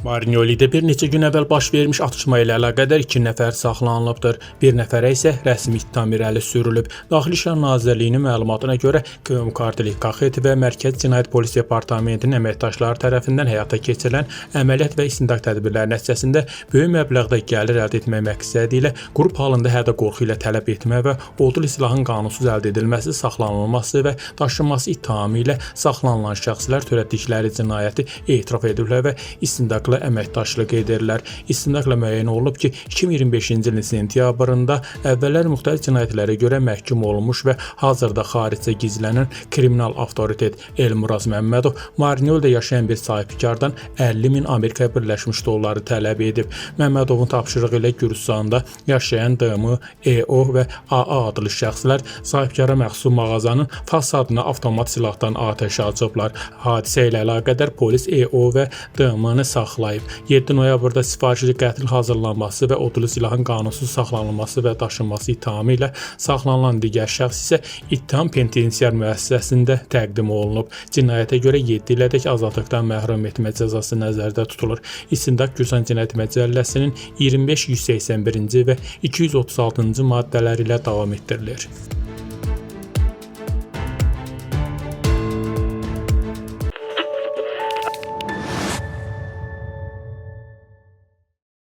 Mariniolidə bir neçə gün əvvəl baş vermiş atışma ilə əlaqədar 2 nəfər saxlanılıbdır. Bir nəfərə isə rəsmi ittiham irəli sürülüb. Daxili İşlər Nazirliyinin məlumatına görə KM Kartelik KXT və Mərkəzi Cinayət Polis Departamentinin əməkdaşları tərəfindən həyata keçirilən əməliyyat və istintaq tədbirləri nəticəsində böyük məbləğdə gəlir əldə etmək məqsədi ilə qrup halında hədə-qorxu ilə tələb etmə və odlu silahın qanunsuz əldə edilməsi, saxlanılması və daşınması ittihamı ilə saxlanılan şəxslər törətdikləri cinayəti etiraf ediblər və istintaqla əməkdaşlıq edirlər. İstintaqla müəyyən olunub ki, 2025-ci ilin sentyabrında əvvəllər müxtəlif cinayətlərə görə məhkum olunmuş və hazırda xaricdə gizlənən kriminal avtoritet Elmuraz Məmmədov Mariniolidə yaşayan bir sahibkardan 50.000 Amerika Birləşmiş Dolları tələb edib. Məmmədovun tapşırığı ilə Gürcüstanda yaşayan DM, EO və AA adlı şəxslər sahibkara məxsus mağazanın fasadına avtomat silahdan atəş açıblar. Hadisə ilə əlaqədar polis EO və DM-ni saxlayıb. 7 noyabrda sifarişli qətl hazırlanması və odlu silahın qanunsuz saxlanılması və daşınması ittihamı ilə saxlanılan digər şəxs isə ittiham penitensiar müəssisəsində təqdim olunub. Cinayətə görə 7 ilədək azadlıqdan məhrum etmə cəzası nəzərdə tutulur. İstintaq Gürcüstan Cinayət Məcəlləsinin 25-181-ci və 236-cı maddələri ilə davam etdirilir.